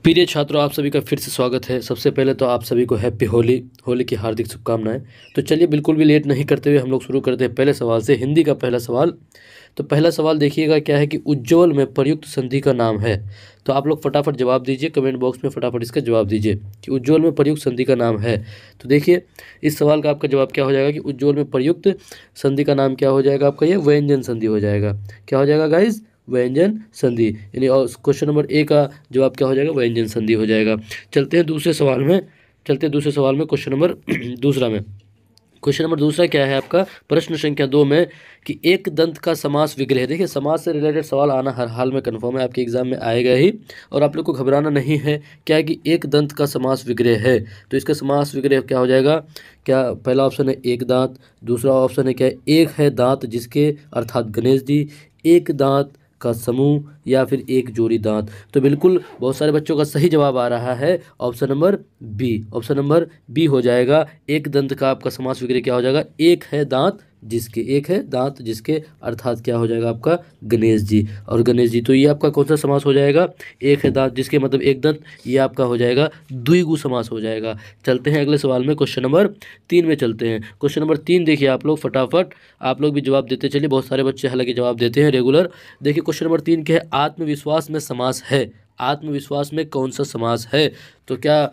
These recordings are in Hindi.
प्रिय छात्रों, आप सभी का फिर से स्वागत है। सबसे पहले तो आप सभी को हैप्पी होली होली की हार्दिक शुभकामनाएं। तो चलिए बिल्कुल भी लेट नहीं करते हुए हम लोग शुरू करते हैं पहले सवाल से। हिंदी का पहला सवाल। तो पहला सवाल देखिएगा क्या है कि उज्ज्वल में प्रयुक्त संधि का नाम है। तो आप लोग फटाफट जवाब दीजिए, कमेंट बॉक्स में फटाफट इसका जवाब दीजिए कि उज्ज्वल में प्रयुक्त संधि का नाम है। तो देखिए इस सवाल का आपका जवाब क्या हो जाएगा कि उज्ज्वल में प्रयुक्त संधि का नाम क्या हो जाएगा आपका, ये व्यंजन संधि हो जाएगा। क्या हो जाएगा गाइज? व्यंजन संधि। यानी और क्वेश्चन नंबर ए का जवाब क्या हो जाएगा? व्यंजन संधि हो जाएगा। चलते हैं दूसरे सवाल में। क्वेश्चन नंबर दूसरा में। क्वेश्चन नंबर दूसरा क्या है आपका? प्रश्न संख्या 2 में कि एक दंत का समास विग्रह। देखिए समास से रिलेटेड सवाल आना हर हाल में कन्फर्म है, आपके एग्जाम में आएगा ही और आप लोग को घबराना नहीं है। क्या है कि एक दंत का समास विग्रह है, तो इसका समास विग्रह क्या हो जाएगा? क्या पहला ऑप्शन है एक दांत, दूसरा ऑप्शन है क्या है एक है दांत जिसके, अर्थात गणेश जी, एक दांत का समूह, या फिर एक जोड़ी दांत। तो बिल्कुल बहुत सारे बच्चों का सही जवाब आ रहा है option number B. Option number B हो जाएगा। एक दंत का आपका समास विग्रह क्या हो जाएगा? एक है दांत जिसके, एक है दांत जिसके, अर्थात क्या हो जाएगा आपका? गणेश जी। और गणेश जी, तो ये आपका कौन सा समास हो जाएगा? एक है दांत जिसके मतलब एक दंत, ये आपका हो जाएगा द्विगु समास हो जाएगा। चलते हैं अगले सवाल में, क्वेश्चन नंबर 3 में चलते हैं। क्वेश्चन नंबर 3 देखिए आप लोग फटाफट, आप लोग भी जवाब देते चलिए। बहुत सारे बच्चे हालांकि जवाब देते हैं रेगुलर। देखिए क्वेश्चन नंबर 3 क्या है? आत्मविश्वास में समास है। आत्मविश्वास में कौन सा समास है? तो क्या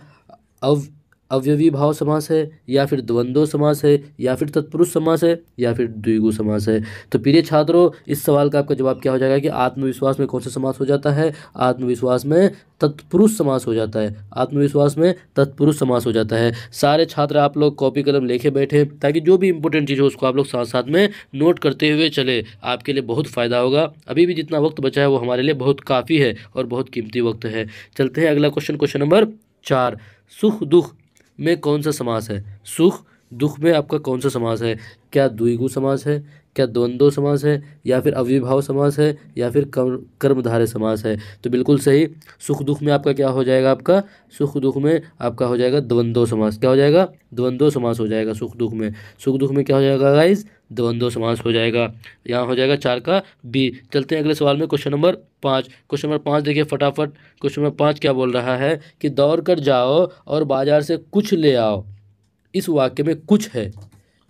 अव अवयवी भाव समास है, या फिर द्वंद्व समास है, या फिर तत्पुरुष समास है, या फिर द्विगु समास है? तो प्रिय छात्रों, इस सवाल का आपका जवाब क्या हो जाएगा कि आत्मविश्वास में कौन सा समास हो जाता है? आत्मविश्वास में तत्पुरुष समास हो जाता है। आत्मविश्वास में तत्पुरुष समास हो जाता है। सारे छात्र आप लोग कॉपी कलम लेके बैठे ताकि जो भी इंपॉर्टेंट चीज़ हो उसको आप लोग साथ साथ में नोट करते हुए चले, आपके लिए बहुत फ़ायदा होगा। अभी भी जितना वक्त बचा है वो हमारे लिए बहुत काफ़ी है और बहुत कीमती वक्त है। चलते हैं अगला क्वेश्चन, क्वेश्चन नंबर 4। सुख दुख में कौन सा समास है? सुख दुख में आपका कौन सा समास है? क्या द्विगु समास है, क्या द्वंद्व समास है, या फिर अव्ययभाव समास है, या फिर कर्मधारय समास है? तो बिल्कुल सही, सुख दुख में आपका क्या हो जाएगा? आपका सुख दुख में आपका हो जाएगा द्वंद्व समास। क्या हो जाएगा? द्वंद्व समास हो जाएगा सुख दुख में। सुख दुख में क्या हो जाएगा गाइज? द्वंद्व समास हो जाएगा। यहाँ हो जाएगा 4 का बी। चलते हैं अगले सवाल में, क्वेश्चन नंबर 5। क्वेश्चन नंबर 5 देखिए फटाफट। क्वेश्चन नंबर 5 क्या बोल रहा है कि दौड़ कर जाओ और बाजार से कुछ ले आओ। इस वाक्य में कुछ है,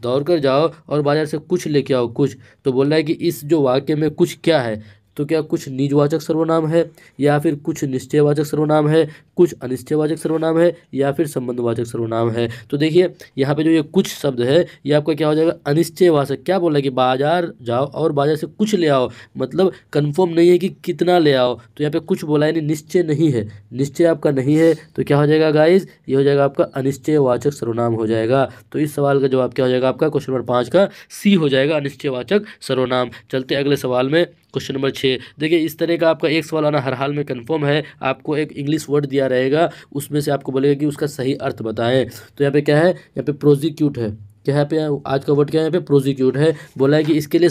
दौड़ कर जाओ और बाजार से कुछ लेके आओ, कुछ। तो बोल रहा है कि इस जो वाक्य में कुछ क्या है? तो क्या कुछ निजवाचक सर्वनाम है, या फिर कुछ निश्चयवाचक सर्वनाम है, कुछ अनिश्चयवाचक सर्वनाम है, या फिर संबंधवाचक सर्वनाम है? तो देखिए यहाँ पे जो ये कुछ शब्द है ये आपका क्या हो जाएगा? अनिश्चयवाचक। क्या बोल रहा है कि बाजार जाओ और बाजार से कुछ ले आओ, मतलब कंफर्म नहीं है कि कितना ले आओ। तो यहाँ पे कुछ बोला है, यानी निश्चय नहीं है, निश्चय आपका नहीं है। तो क्या हो जाएगा गाइज? ये हो जाएगा आपका अनिश्चयवाचक सर्वनाम हो जाएगा। तो इस सवाल का जवाब क्या हो जाएगा आपका? क्वेश्चन नंबर 5 का सी हो जाएगा, अनिश्चयवाचक सर्वनाम। चलते अगले सवाल में, क्वेश्चन नंबर 6। देखिए इस तरह का आपका एक सवाल आना हर हाल में कंफर्म है। आपको एक इंग्लिश वर्ड दिया रहेगा, उसमें से आपको बोलेगा कि उसका सही अर्थ बताएं। तो यहाँ पे क्या है? यहाँ पे प्रोसिक्यूट है। क्या है पे? आज का वर्ड क्या है यहाँ पे? प्रोसिक्यूट है। बोला है कि इसके लिए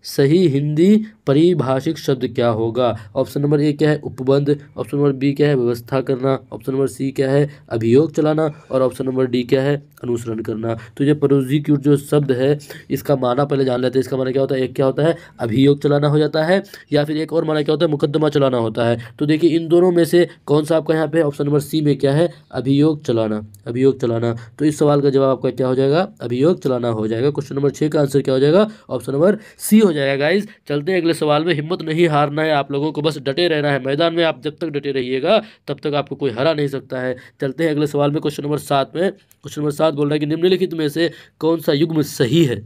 सही हिंदी परिभाषिक शब्द क्या होगा? ऑप्शन नंबर ए क्या है? उपबंध। ऑप्शन नंबर बी क्या है? व्यवस्था करना। ऑप्शन नंबर सी क्या है? अभियोग चलाना। और ऑप्शन नंबर डी क्या है? अनुसरण करना। तो ये प्रोसिक्यूट जो शब्द है इसका माना पहले जान लेते हैं। इसका माना क्या होता है? एक क्या होता है? अभियोग चलाना हो जाता है, या फिर एक और माना क्या होता है? मुकदमा चलाना होता है। तो देखिए इन दोनों में से कौन सा आपका यहाँ पे? ऑप्शन नंबर सी में क्या है? अभियोग चलाना। अभियोग चलाना। तो इस सवाल का जवाब आपका क्या हो जाएगा? अभियोग चलाना हो जाएगा। क्वेश्चन नंबर 6 का आंसर क्या हो जाएगा? ऑप्शन नंबर सी हो जाएगा गाइज। चलते हैं अगले सवाल में। हिम्मत नहीं हारना है आप लोगों को, बस डटे रहना है मैदान में। आप जब तक डटे रहिएगा तब तक आपको कोई हरा नहीं सकता है। चलते हैं अगले सवाल में, क्वेश्चन नंबर 7 में। क्वेश्चन नंबर 7 बोल रहा है कि निम्नलिखित में से कौन सा युग्म सही है?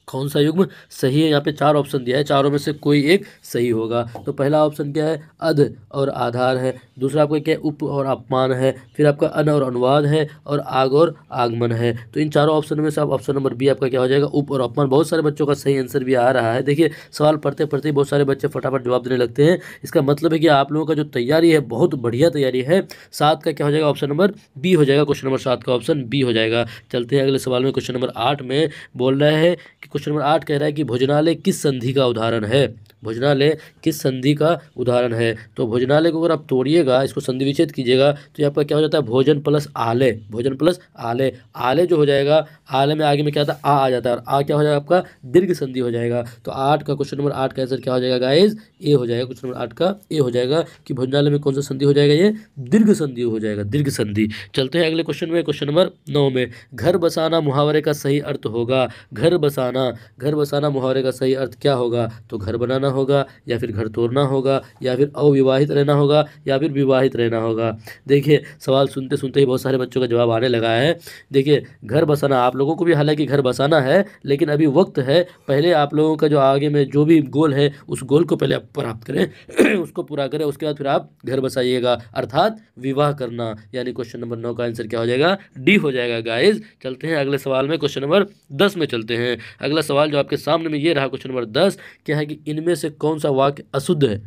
कौन सा युग्म सही है? यहाँ पे 4 ऑप्शन दिया है, चारों में से कोई एक सही होगा। तो पहला ऑप्शन क्या है? अध और आधार है। दूसरा आपका क्या है? उप और अपमान है। फिर आपका अन और अनुवाद है, और आग और आगमन है। तो इन चारों ऑप्शन में से आप ऑप्शन नंबर बी आपका क्या हो जाएगा? उप और अपमान। बहुत सारे बच्चों का सही आंसर भी आ रहा है। देखिए सवाल पढ़ते पढ़ते ही बहुत सारे बच्चे फटाफट जवाब देने लगते हैं। इसका मतलब है कि आप लोगों का जो तैयारी है बहुत बढ़िया तैयारी है। 7 का क्या हो जाएगा? ऑप्शन नंबर बी हो जाएगा। क्वेश्चन नंबर 7 का ऑप्शन बी हो जाएगा। चलते हैं अगले सवाल में, क्वेश्चन नंबर 8 में। बोल रहे हैं कि क्वेश्चन नंबर 8 कह रहा है कि भोजनालय किस संधि का उदाहरण है। भोजनालय किस संधि का उदाहरण है। तो भोजनालय को अगर आप तोड़िएगा, इसको संधि विच्छेद कीजिएगा तो ये आपका क्या हो जाता है, भोजन प्लस आलय। भोजन प्लस आलय, आलय जो हो जाएगा, आलय में आगे में क्या आता है, आ जाता है, और आ क्या हो जाएगा आपका, दीर्घ संधि हो जाएगा। तो 8 का क्वेश्चन नंबर 8 का आंसर क्या हो जाएगा गाइज, ए हो जाएगा। क्वेश्चन नंबर 8 का ए हो जाएगा कि भोजनालय में कौन सा संधि हो जाएगा, ये दीर्घ संधि हो जाएगा, दीर्घ संधि। चलते हैं अगले क्वेश्चन में, क्वेश्चन नंबर 9 में। घर बसाना मुहावरे का सही अर्थ होगा। घर बसाना, घर बसाना मुहावरे का सही अर्थ क्या होगा। तो घर बनाना होगा, या फिर घर तोड़ना होगा, या फिर अविवाहित रहना होगा, या फिर विवाहित रहना होगा। देखिए सवाल सुनते सुनते ही बहुत सारे बच्चों का जवाब आने लगा है। देखिए घर बसाना, आप लोगों को भी हालांकि घर बसाना है, लेकिन अभी वक्त है, पहले आप लोगों का जो आगे में जो भी गोल है उस गोल को पहले आप प्राप्त करें उसको पूरा करें, उसके बाद फिर आप घर बसाइएगा, अर्थात विवाह करना। यानी क्वेश्चन नंबर 9 का आंसर क्या हो जाएगा, डी हो जाएगा गाइज। चलते हैं अगले सवाल में, क्वेश्चन नंबर 10 में चलते हैं। अगला सवाल जो आपके सामने में ये रहा, क्वेश्चन नंबर 10 क्या है कि इनमें से कौन सा वाक्य अशुद्ध है।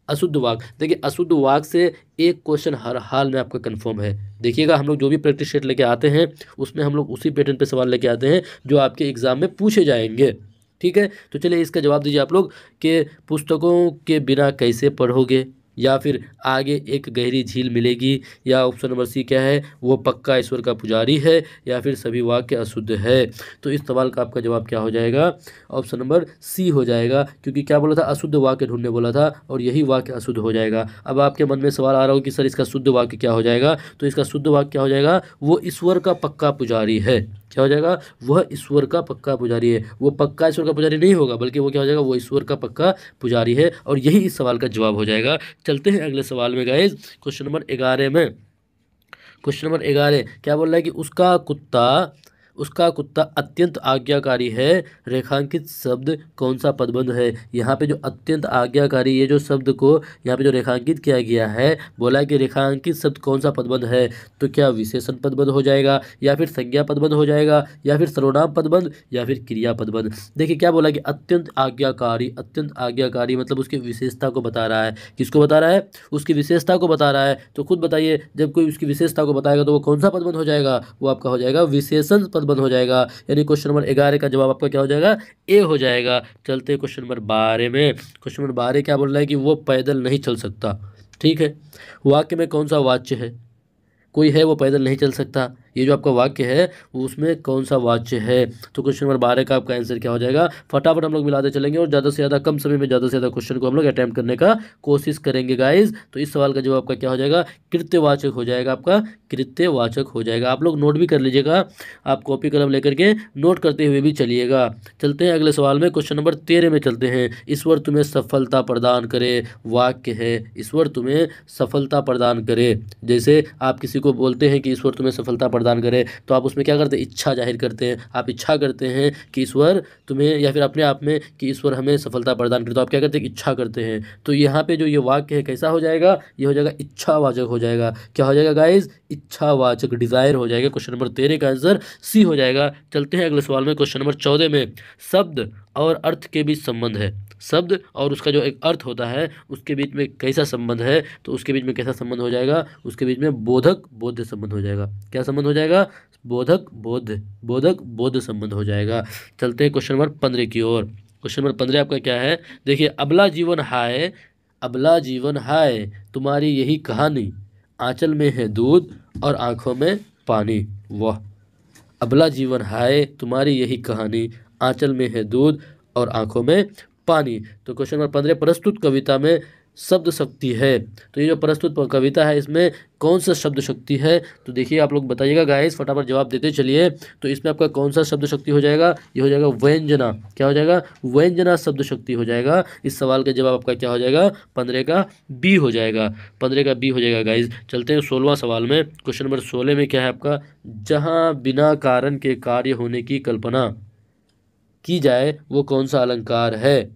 अशुद्ध वाक्य, देखिए अशुद्ध वाक्य से एक क्वेश्चन हर हाल में आपका कंफर्म है। देखिएगा हम लोग जो भी प्रैक्टिस सेट लेके आते हैं उसमें हम लोग उसी पैटर्न पे सवाल लेके आते हैं जो आपके एग्जाम में पूछे जाएंगे, ठीक है। तो चलिए इसका जवाब दीजिए आप लोग कि पुस्तकों के बिना कैसे पढ़ोगे, या फिर आगे एक गहरी झील मिलेगी, या ऑप्शन नंबर सी क्या है, वो पक्का ईश्वर का पुजारी है, या फिर सभी वाक्य अशुद्ध है। तो इस सवाल का आपका जवाब क्या हो जाएगा, ऑप्शन नंबर सी हो जाएगा, क्योंकि क्या बोला था, अशुद्ध वाक्य ढूंढने बोला था, और यही वाक्य अशुद्ध हो जाएगा। अब आपके मन में सवाल आ रहा हो कि सर इसका शुद्ध वाक्य क्या हो जाएगा। तो इसका शुद्ध वाक्य क्या हो जाएगा, वो ईश्वर का पक्का पुजारी है। क्या हो जाएगा, वह ईश्वर का पक्का पुजारी है। वो पक्का ईश्वर का पुजारी नहीं होगा, बल्कि वो क्या हो जाएगा, वो ईश्वर का पक्का पुजारी है, और यही इस सवाल का जवाब हो जाएगा। चलते हैं अगले सवाल में गाइज, क्वेश्चन नंबर 11 में। क्वेश्चन नंबर 11 क्या बोल रहा है कि उसका कुत्ता अत्यंत आज्ञाकारी है, रेखांकित शब्द कौन सा पदबंध है। यहाँ पे जो अत्यंत आज्ञाकारी, ये जो शब्द को यहाँ पे जो रेखांकित किया गया है, बोला है कि रेखांकित शब्द कौन सा पदबंध है। तो क्या विशेषण पदबंध हो जाएगा, या फिर संज्ञा पदबंध हो जाएगा, या फिर सर्वनाम पदबंध, या फिर क्रिया पदबंध। देखिए क्या बोला कि अत्यंत आज्ञाकारी, अत्यंत आज्ञाकारी मतलब उसकी विशेषता को बता रहा है। किसको बता रहा है, उसकी विशेषता को बता रहा है। तो खुद बताइए, जब कोई उसकी विशेषता को बताएगा तो वो कौन सा पदबंध हो जाएगा, वो आपका हो जाएगा विशेषण पदबंध हो जाएगा। यानी क्वेश्चन नंबर 11 का जवाब आपका क्या हो जाएगा, ए हो जाएगा। चलते हैं क्वेश्चन नंबर 12 में। क्वेश्चन नंबर 12 क्या बोल रहा है कि वो पैदल नहीं चल सकता, ठीक है। वाक्य में कौन सा वाच्य है, कोई है वो पैदल नहीं चल सकता, ये जो आपका वाक्य है वो उसमें कौन सा वाच्य है। तो क्वेश्चन नंबर 12 का आपका आंसर क्या हो जाएगा, फटाफट हम लोग मिलाते चलेंगे, और ज़्यादा से ज़्यादा कम समय में ज़्यादा से ज़्यादा क्वेश्चन को हम लोग अटैम्प्ट करने का कोशिश करेंगे गाइज। तो इस सवाल का जवाब आपका क्या हो जाएगा, कृत्यवाचक हो जाएगा, आपका कृत्यवाचक हो जाएगा। आप लोग नोट भी कर लीजिएगा, आप कॉपी कलम लेकर के नोट करते हुए भी चलिएगा। चलते हैं अगले सवाल में, क्वेश्चन नंबर 13 में चलते हैं। ईश्वर तुम्हें सफलता प्रदान करे, वाक्य है ईश्वर तुम्हें सफलता प्रदान करे। जैसे आप किसी को बोलते हैं कि ईश्वर तुम्हें सफलता प्रदान करे, तो आप उसमें क्या करते हैं, इच्छा जाहिर करते हैं। आप इच्छा करते हैं कि ईश्वर तुम्हें, या फिर अपने आप में कि ईश्वर हमें सफलता प्रदान करे, तो आप क्या करते हैं, इच्छा करते हैं। तो यहाँ पे जो ये वाक्य है कैसा हो जाएगा, ये हो जाएगा इच्छावाचक हो जाएगा। क्या हो जाएगा गाइज, इच्छावाचक, डिजायर हो जाएगा। क्वेश्चन नंबर 13 का आंसर सी हो जाएगा। चलते हैं अगले सवाल में, क्वेश्चन नंबर 14 में। शब्द और अर्थ के बीच संबंध है, शब्द और उसका जो एक अर्थ होता है उसके बीच में कैसा संबंध है। तो उसके बीच में कैसा संबंध हो जाएगा, उसके बीच में बोधक बोध संबंध हो जाएगा। क्या संबंध हो जाएगा, बोधक बोध संबंध हो जाएगा। चलते हैं क्वेश्चन नंबर 15 की ओर। क्वेश्चन नंबर 15 आपका क्या है, देखिए अबला जीवन हाय, अबला जीवन हाय तुम्हारी यही कहानी, आंचल में है दूध और आंखों में पानी। वाह, अबला जीवन हाय तुम्हारी यही कहानी, आंचल में है दूध और आंखों में पानी। तो क्वेश्चन नंबर 15, प्रस्तुत कविता में शब्द शक्ति है। तो ये जो प्रस्तुत कविता है इसमें कौन सा शब्द शक्ति है। तो देखिए आप लोग बताइएगा गाइस, फटाफट जवाब देते चलिए। तो इसमें आपका कौन सा शब्द शक्ति हो जाएगा, ये हो जाएगा व्यंजना। क्या हो जाएगा, व्यंजना शब्द शक्ति हो जाएगा। इस सवाल का जवाब आपका क्या हो जाएगा, 15 का बी हो जाएगा, 15 का बी हो जाएगा गाइस। चलते हैं 16वां सवाल में। क्वेश्चन नंबर 16 में क्या है आपका, जहाँ बिना कारण के कार्य होने की कल्पना की जाए वो कौन सा अलंकार है।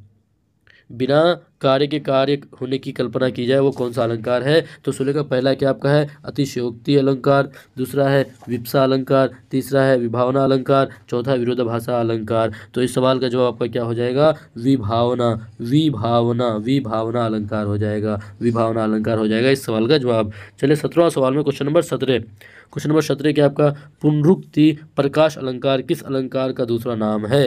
बिना कार्य के कार्य होने की कल्पना की जाए वो कौन सा अलंकार है। तो 16 का पहला क्या आपका है, अतिशयोक्ति अलंकार, दूसरा है विप्सा अलंकार, तीसरा है विभावना अलंकार, चौथा विरोधाभासा अलंकार। तो इस सवाल का जवाब आपका क्या हो जाएगा, विभावना, विभावना, विभावना अलंकार हो जाएगा, विभावना अलंकार हो जाएगा इस सवाल का जवाब। चलिए 17वां सवाल में, क्वेश्चन नंबर 17। क्वेश्चन नंबर 17 क्या आपका, पुनरुक्ति प्रकाश अलंकार किस अलंकार का दूसरा नाम है।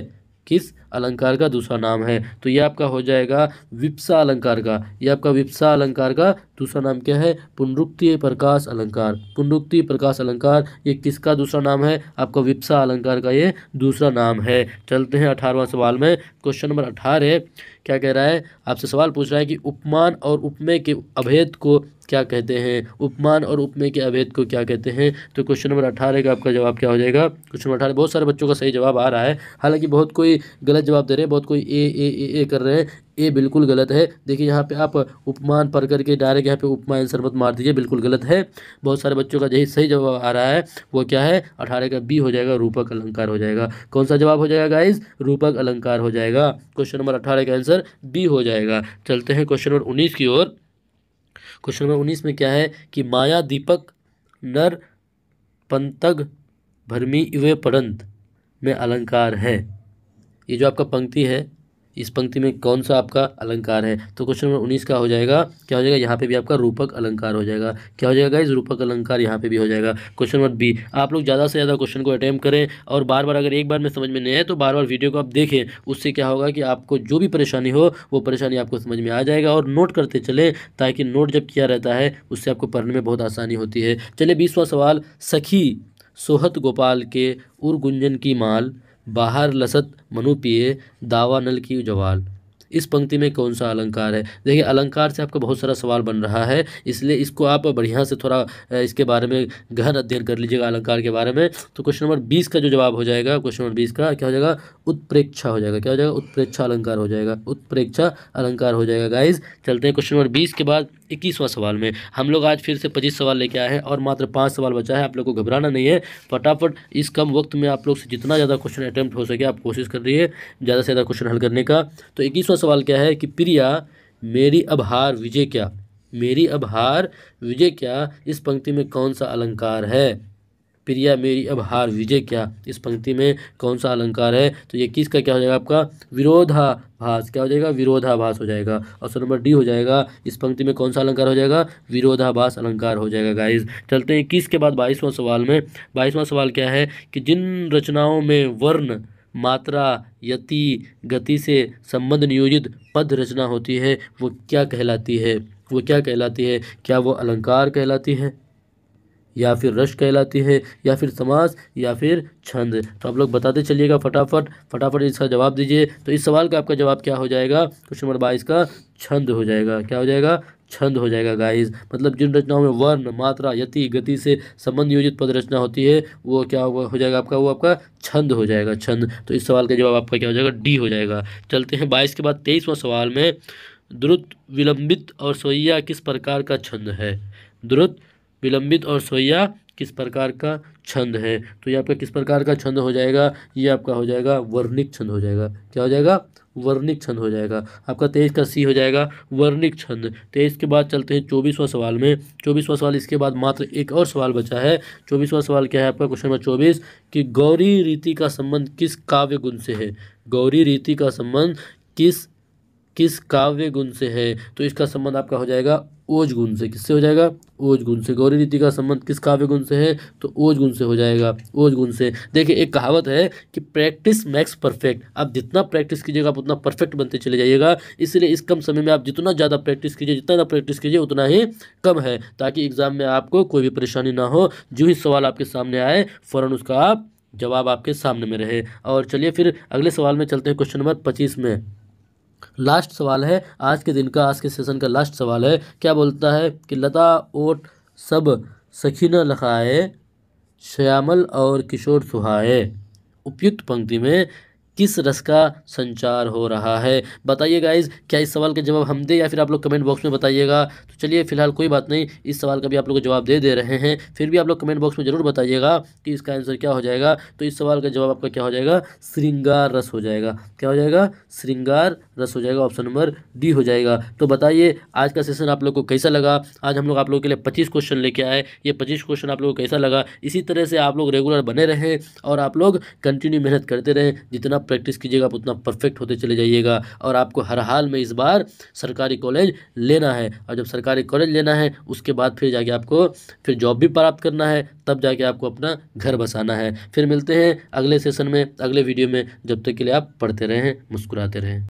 किस अलंकार का दूसरा नाम है? तो ये आपका हो जाएगा विप्सा अलंकार का। ये आपका विप्सा अलंकार का दूसरा नाम क्या है? पुनरुक्तीय प्रकाश अलंकार। पुनरुक्तीय प्रकाश अलंकार ये किसका दूसरा नाम है? आपका विप्सा अलंकार का ये दूसरा नाम है। चलते हैं 18वां सवाल में। क्वेश्चन नंबर 18 क्या कह रहा है? आपसे सवाल पूछ रहा है कि उपमान और उपमेय के अभेद को क्या कहते हैं? उपमान और उपमेय के अभेद को क्या कहते हैं? तो क्वेश्चन नंबर 18 का आपका जवाब क्या हो जाएगा? क्वेश्चन नंबर 18 बहुत सारे बच्चों का सही जवाब आ रहा है, हालांकि बहुत कोई गलत जवाब दे रहे हैं, बहुत कोई ए कर रहे हैं। ए बिल्कुल गलत है। देखिए यहाँ पे आप उपमान पढ़ करके डायरेक्ट यहाँ पे उपमा आंसर मत मार दीजिए, बिल्कुल गलत है। बहुत सारे बच्चों का यही सही जवाब आ रहा है, वो क्या है? 18 का बी हो जाएगा, रूपक अलंकार हो जाएगा। कौन सा जवाब हो जाएगा गाइज? रूपक अलंकार हो जाएगा। क्वेश्चन नंबर 18 का आंसर बी हो जाएगा। चलते हैं क्वेश्चन नंबर 19 की ओर। क्वेश्चन नंबर 19 में क्या है कि माया दीपक नर पंतग भरमी इवे पड़ंत में अलंकार है। ये जो आपका पंक्ति है, इस पंक्ति में कौन सा आपका अलंकार है? तो क्वेश्चन नंबर 19 का हो जाएगा, क्या हो जाएगा? यहाँ पे भी आपका रूपक अलंकार हो जाएगा। क्या हो जाएगा गाइस? रूपक अलंकार यहाँ पे भी हो जाएगा। Question number B. आप लोग ज़्यादा से ज़्यादा क्वेश्चन को अटेम्प्ट करें और बार बार, अगर एक बार में समझ में नहीं आए तो बार बार वीडियो को आप देखें। उससे क्या होगा कि आपको जो भी परेशानी हो वो परेशानी आपको समझ में आ जाएगा। और नोट करते चलें, ताकि नोट जब किया रहता है उससे आपको पढ़ने में बहुत आसानी होती है। चलिए 20वां सवाल। सखी सोहत गोपाल के उर गुंजन की माल, बाहर लसत मनु पिए दावा नल की जवाल। इस पंक्ति में कौन सा अलंकार है? देखिए अलंकार से आपका बहुत सारा सवाल बन रहा है, इसलिए इसको आप बढ़िया से थोड़ा इसके बारे में गहन अध्ययन कर लीजिएगा अलंकार के बारे में। तो क्वेश्चन नंबर 20 का जो जवाब हो जाएगा, क्वेश्चन नंबर 20 का क्या हो जाएगा? उत्प्रेक्षा हो जाएगा। क्या हो जाएगा? उत्प्रेक्षा अलंकार हो जाएगा। उत्प्रेक्षा अलंकार हो जाएगा गाइज। चलते हैं क्वेश्चन नंबर 20 के बाद 21वां सवाल में। हम लोग आज फिर से 25 सवाल लेके आए हैं और मात्र 5 सवाल बचा है। आप लोग को घबराना नहीं है, फटाफट इस कम वक्त में आप लोग से जितना ज़्यादा क्वेश्चन अटेम्प्ट हो सके आप कोशिश कर रही है ज़्यादा से ज़्यादा क्वेश्चन हल करने का। तो 21वां सवाल क्या है कि प्रिया मेरी अब हार विजय क्या, मेरी अब हार विजय क्या, इस पंक्ति में कौन सा अलंकार है? प्रिया मेरी अब हार विजय क्या, इस पंक्ति में कौन सा अलंकार है? तो ये किसका क्या हो जाएगा? आपका विरोधाभास। क्या हो जाएगा? विरोधाभास हो जाएगा। ऑप्शन नंबर डी हो जाएगा। इस पंक्ति में कौन सा अलंकार हो जाएगा? विरोधाभास अलंकार हो जाएगा गाइज। चलते हैं 21 के बाद 22वां सवाल में। 22वां सवाल क्या है कि जिन रचनाओं में वर्ण मात्रा यति गति से संबंध नियोजित पद रचना होती है वो क्या कहलाती है? वो क्या कहलाती है? क्या वो अलंकार कहलाती है, या फिर रस कहलाती है, या फिर समास, या फिर छंद? तो आप लोग बताते चलिएगा फटाफट इसका जवाब दीजिए। तो इस सवाल का आपका जवाब क्या हो जाएगा? क्वेश्चन नंबर 22 का छंद हो जाएगा। क्या हो जाएगा? छंद हो जाएगा गाइज। मतलब जिन रचनाओं में वर्ण मात्रा यति गति से संबंध नियोजित पद रचना होती है वो क्या हो जाएगा आपका? वो आपका छंद हो जाएगा, छंद। तो इस सवाल का जवाब आपका क्या हो जाएगा? डी हो जाएगा। चलते हैं 22 के बाद 23वां सवाल में। द्रुत विलंबित और सोइया किस प्रकार का छंद है? द्रुत विलंबित और सोइया किस प्रकार का छंद है? तो ये आपका किस प्रकार का छंद हो जाएगा? ये आपका हो जाएगा वर्णिक छंद हो जाएगा। क्या हो जाएगा? वर्णिक छंद हो जाएगा। आपका 23 का सी हो जाएगा, वर्णिक छंद। 23 के बाद चलते हैं 24वां सवाल में। 24वां सवाल, इसके बाद मात्र एक और सवाल बचा है। 24वां सवाल क्या है आपका? क्वेश्चन नंबर 24 कि गौरी रीति का संबंध किस काव्य गुण से है? गौरी रीति का संबंध किस काव्य गुण से है? तो इसका संबंध आपका हो जाएगा ओज गुण से। किससे हो जाएगा? ओज गुण से। गौरी रीति का संबंध किस काव्य गुण से है? तो ओज गुण से हो जाएगा, ओज गुण से। देखिए एक कहावत है कि प्रैक्टिस मेक्स परफेक्ट। आप जितना प्रैक्टिस कीजिएगा आप उतना परफेक्ट बनते चले जाइएगा। इसलिए इस कम समय में आप जितना ज़्यादा प्रैक्टिस कीजिए, जितना ज़्यादा प्रैक्टिस कीजिए उतना ही कम है, ताकि एग्जाम में आपको कोई भी परेशानी ना हो। जो ही सवाल आपके सामने आए फ़ौरन उसका आप जवाब आपके सामने में रहे। और चलिए फिर अगले सवाल में चलते हैं। क्वेश्चन नंबर 25 में लास्ट सवाल है आज के दिन का, आज के सेशन का लास्ट सवाल है। क्या बोलता है कि लता ओट सब सखी न लखाए, श्यामल और किशोर सुहाए। उपयुक्त पंक्ति में किस रस का संचार हो रहा है? बताइए गाइज, क्या इस सवाल का जवाब हम दें या फिर आप लोग कमेंट बॉक्स में बताइएगा। तो चलिए फिलहाल कोई बात नहीं, इस सवाल का भी आप लोग जवाब दे रहे हैं, फिर भी आप लोग कमेंट बॉक्स में ज़रूर बताइएगा कि इसका आंसर क्या हो जाएगा। तो इस सवाल का जवाब आपका क्या हो जाएगा? श्रृंगार रस हो जाएगा। क्या हो जाएगा? श्रृंगार रस हो जाएगा। ऑप्शन नंबर डी हो जाएगा। तो बताइए आज का सेशन आप लोग को कैसा लगा? आज हम लोग आप लोगों के लिए 25 क्वेश्चन लेके आए। ये 25 क्वेश्चन आप लोग को कैसा लगा? इसी तरह से आप लोग रेगुलर बने रहें और आप लोग कंटिन्यू मेहनत करते रहें। जितना प्रैक्टिस कीजिएगा आप उतना परफेक्ट होते चले जाइएगा। और आपको हर हाल में इस बार सरकारी कॉलेज लेना है, और जब सरकारी कॉलेज लेना है उसके बाद फिर जाके आपको फिर जॉब भी प्राप्त करना है, तब जाके आपको अपना घर बसाना है। फिर मिलते हैं अगले सेशन में, अगले वीडियो में। जब तक के लिए आप पढ़ते रहें, मुस्कुराते रहें।